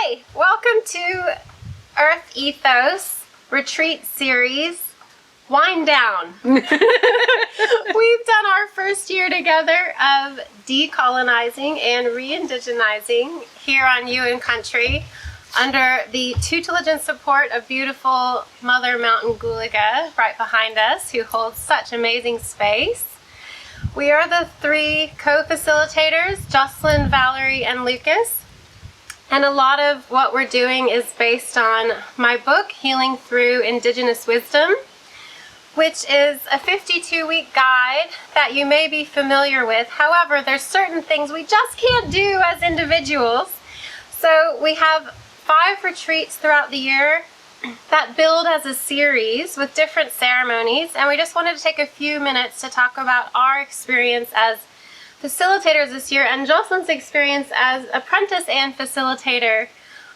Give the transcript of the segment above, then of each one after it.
Hi, welcome to Earth Ethos Retreat Series Wind Down. We've done our first year together of decolonizing and re-indigenizing here on Yuin Country under the tutelage and support of beautiful Mother Mountain Gulaga right behind us, who holds such amazing space. We are the three co-facilitators, Jocelyn, Valerie, and Lucas. And a lot of what we're doing is based on my book, Healing Through Indigenous Wisdom, which is a 52-week guide that you may be familiar with. However, there's certain things we just can't do as individuals. So we have 5 retreats throughout the year that build as a series with different ceremonies. And we just wanted to take a few minutes to talk about our experience as facilitators this year and Jocelyn's experience as apprentice and facilitator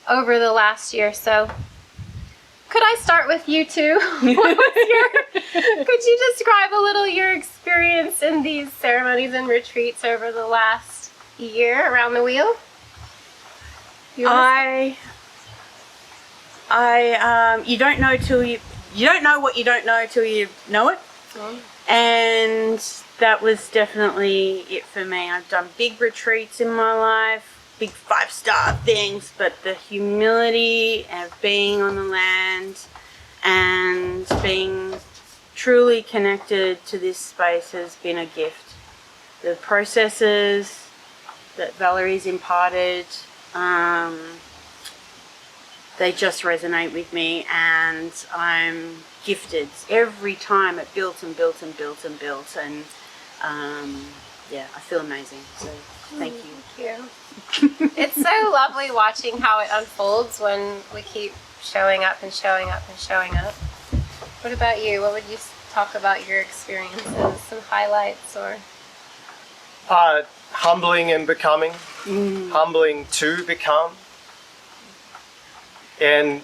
over the last year. So could I start with you two? Could you describe a little your experience in these ceremonies and retreats over the last year around the wheel? You don't know till you don't know what you don't know till you know it. And that was definitely it for me. I've done big retreats in my life, big 5-star things, but the humility of being on the land and being truly connected to this space has been a gift. The processes that Valerie's imparted, they just resonate with me, and I'm gifted. Every time it builds and builds and builds and builds, and yeah, I feel amazing. So thank you. Thank you. It's so lovely watching how it unfolds when we keep showing up and showing up and showing up. What about you? What would you talk about your experiences? Some highlights or? Humbling and becoming. Humbling to become. And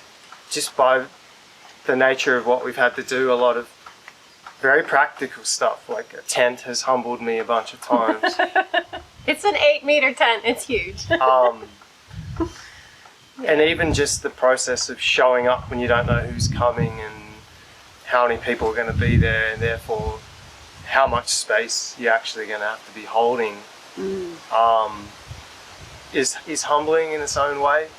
just by the nature of what we've had to do, a lot of very practical stuff, like a tent has humbled me a bunch of times. It's an 8-meter tent, it's huge. And even just the process of showing up when you don't know who's coming and how many people are going to be there, and therefore how much space you're actually going to have to be holding, is humbling in its own way.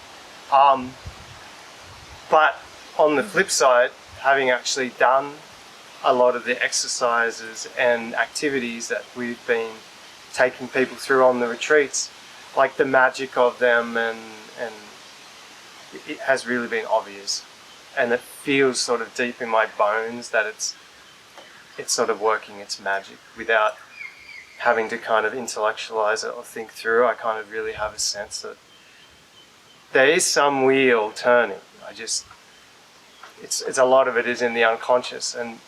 But on the flip side, having actually done a lot of the exercises and activities that we've been taking people through on the retreats, like the magic of them, and it has really been obvious. And it feels sort of deep in my bones that it's sort of working its magic without having to kind of intellectualize it or think through. I kind of really have a sense that there is some wheel turning. It's a lot of it is in the unconscious. And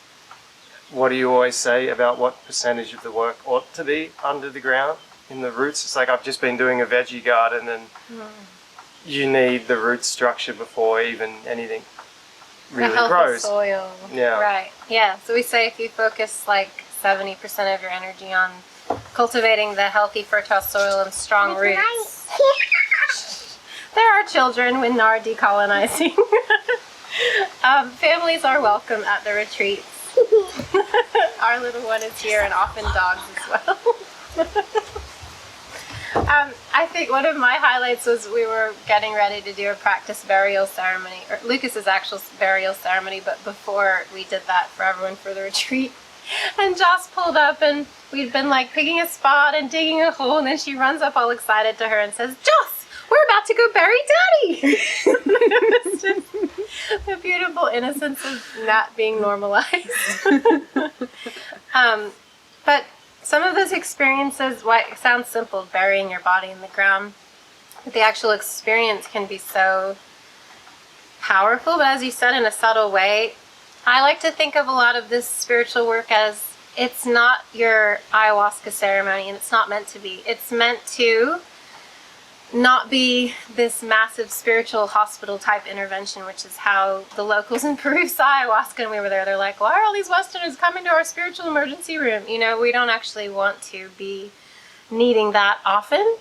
what do you always say about what percentage of the work ought to be under the ground in the roots? It's like, I've just been doing a veggie garden, and you need the root structure before even anything really the healthy grows. Soil. Yeah. Right. Yeah. So we say if you focus like 70% of your energy on cultivating the healthy, fertile soil and strong roots. There are children when are decolonizing. Families are welcome at the retreats. Our little one is here, and often dogs as well. I think one of my highlights was we were getting ready to do a practice burial ceremony, or Lucas's actual burial ceremony, but before we did that for everyone for the retreat. And Joss pulled up, and we'd been like picking a spot and digging a hole, and then she runs up all excited to her and says, "Joss, we're about to go bury Daddy!" It's just the beautiful innocence of not being normalized. But some of those experiences, it sounds simple, burying your body in the ground, but the actual experience can be so powerful, but as you said, in a subtle way. I like to think of a lot of this spiritual work as it's not your ayahuasca ceremony, and it's not meant to be. It's meant to not be this massive spiritual hospital type intervention, which is how the locals in Peru saw ayahuasca when we were there. They're like, why are all these Westerners coming to our spiritual emergency room? You know, we don't actually want to be needing that often.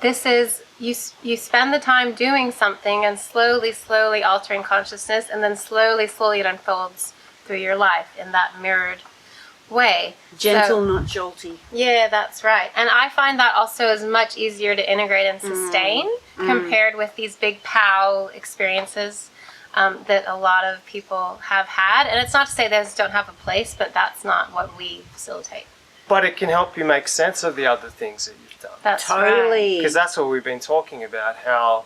this is you spend the time doing something and slowly altering consciousness, and then slowly it unfolds through your life in that mirrored way. Gentle, So, not jolty. yeah, that's right. And I find that also is much easier to integrate and sustain compared with these big POW experiences that a lot of people have had. And it's not to say those don't have a place, but that's not what we facilitate. But it can help you make sense of the other things that you've done. That's right. Totally. Because that's what we've been talking about, how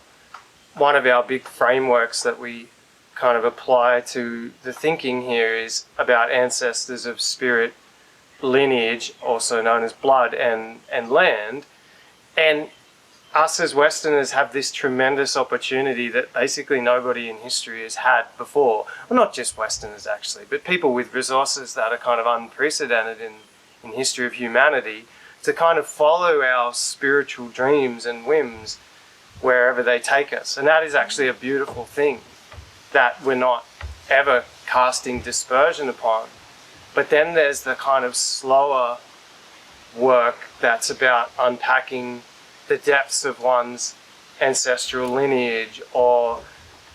one of our big frameworks that we kind of apply to the thinking here is about ancestors of spirit, lineage, also known as blood and land. And us as Westerners have this tremendous opportunity that basically nobody in history has had before. Well, not just Westerners actually, but people with resources that are kind of unprecedented in history of humanity, to kind of follow our spiritual dreams and whims wherever they take us. And that is actually a beautiful thing that we're not ever casting dispersion upon. But then there's the kind of slower work that's about unpacking the depths of one's ancestral lineage, or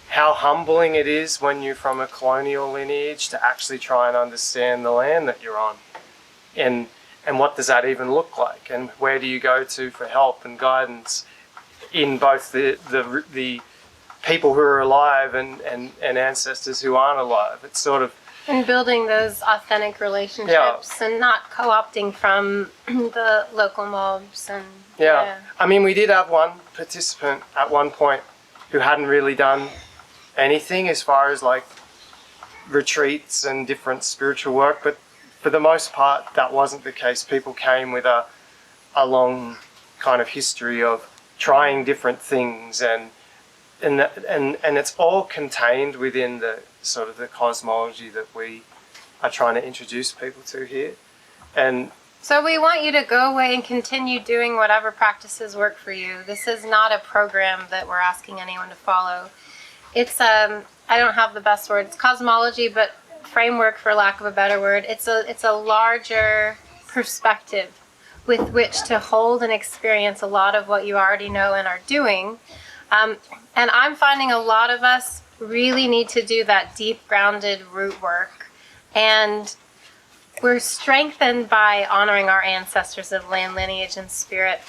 how humbling it is when you're from a colonial lineage to actually try and understand the land that you're on. And what does that even look like? And where do you go to for help and guidance in both the people who are alive and ancestors who aren't alive? It's sort of... And building those authentic relationships and not co-opting from the local mobs. And yeah. I mean, we did have one participant at one point who hadn't really done anything as far as like retreats and different spiritual work, but for the most part, that wasn't the case. People came with a long kind of history of trying different things, and it's all contained within the sort of the cosmology that we are trying to introduce people to here. And so we want you to go away and continue doing whatever practices work for you. This is not a program that we're asking anyone to follow. It's I don't have the best word. It's cosmology, but framework, for lack of a better word. It's a larger perspective with which to hold and experience a lot of what you already know and are doing. And I'm finding a lot of us really need to do that deep grounded root work. And we're strengthened by honoring our ancestors of land, lineage, and spirit.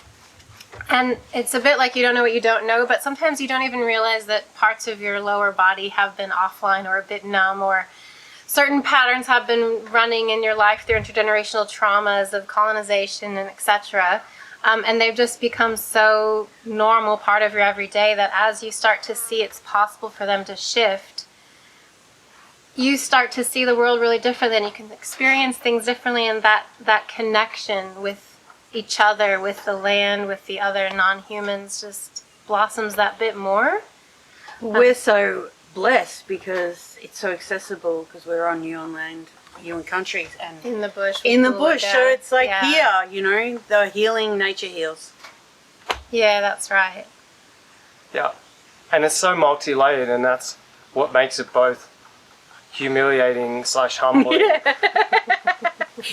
And it's a bit like you don't know what you don't know, but sometimes you don't even realize that parts of your lower body have been offline or a bit numb, or certain patterns have been running in your life through intergenerational traumas of colonization and etc. And they've just become so normal part of your everyday that as you start to see it's possible for them to shift, you start to see the world really different, and you can experience things differently, and that connection with each other, with the land, with the other non-humans just blossoms that bit more. We're so blessed because it's so accessible, because we're on Yuan land, Yuan countries, and In the bush. in the bush, so it's like yeah. here, you know, the healing nature heals. Yeah, that's right. yeah, and it's so multi-layered, and that's what makes it both humiliating / humbling,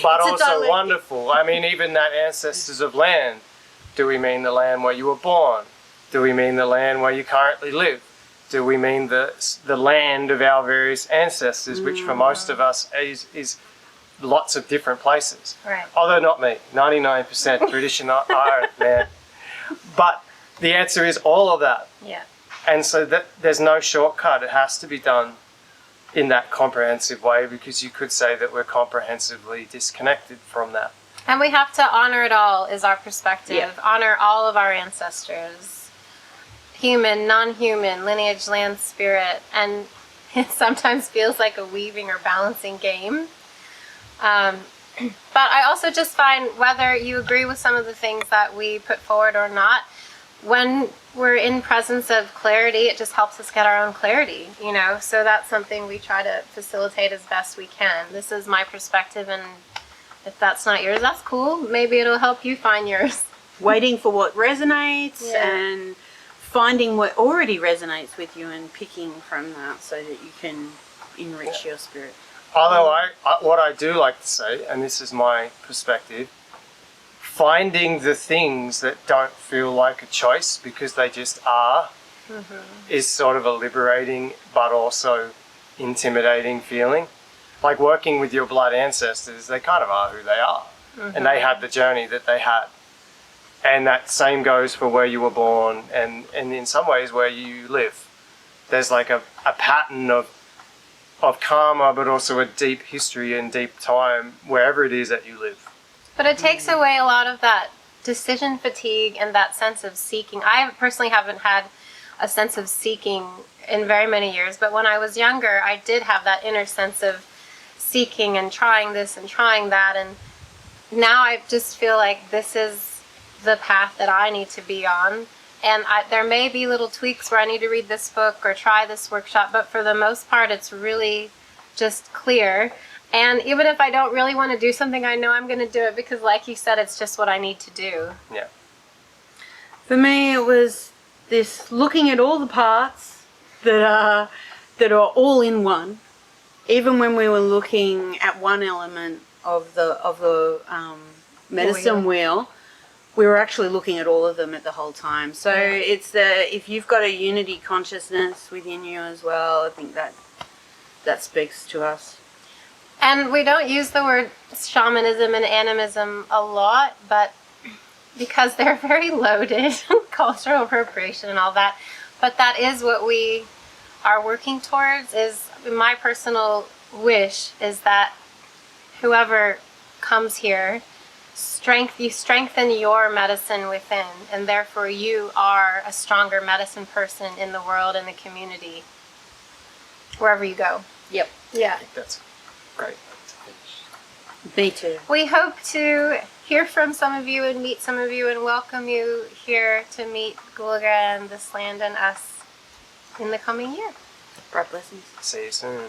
but also dialectic. wonderful. I mean, even that ancestors of land, do we mean the land where you were born? Do we mean the land where you currently live? Do we mean the land of our various ancestors, which for most of us is lots of different places? Right. Although not me, 99% British and Irish, man. But the answer is all of that. Yeah. And so that there's no shortcut. It has to be done in that comprehensive way, because you could say that we're comprehensively disconnected from that. And we have to honor it all, is our perspective. Yeah. Honor all of our ancestors. Human, non-human, lineage, land, spirit. And it sometimes feels like a weaving or balancing game. But I also just find, whether you agree with some of the things that we put forward or not, when we're in presence of clarity, it just helps us get our own clarity, you know? So that's something we try to facilitate as best we can. This is my perspective, and if that's not yours, that's cool. Maybe it'll help you find yours. Waiting for what resonates Yeah. and finding what already resonates with you and picking from that so that you can enrich your spirit. Although what I do like to say, and this is my perspective, finding the things that don't feel like a choice because they just are is sort of a liberating but also intimidating feeling. Like working with your blood ancestors, they kind of are who they are, and they had the journey that they had. And that same goes for where you were born and in some ways where you live. There's like a pattern of karma, but also a deep history and deep time wherever it is that you live. But it takes away a lot of that decision fatigue and that sense of seeking. I personally haven't had a sense of seeking in very many years, but when I was younger, I did have that inner sense of seeking and trying this and trying that, and now I just feel like this is the path that I need to be on. And there may be little tweaks where I need to read this book or try this workshop, but for the most part, it's really just clear. And even if I don't really want to do something, I know I'm going to do it because, like you said, it's just what I need to do. Yeah. For me, it was this looking at all the parts that are all in one. Even when we were looking at one element of the medicine wheel, we were actually looking at all of them at the whole time. So it's if you've got a unity consciousness within you as well, I think that speaks to us. And we don't use the word shamanism and animism a lot, but because they're very loaded, cultural appropriation and all that. But that is what we are working towards. Is my personal wish is that whoever comes here, you strengthen your medicine within, and therefore you are a stronger medicine person in the world and the community, wherever you go. Yep. Yeah. I think that's great. Me too. We hope to hear from some of you and meet some of you and welcome you here to meet Gulga and this land and us in the coming year. Bright blessings. See you soon.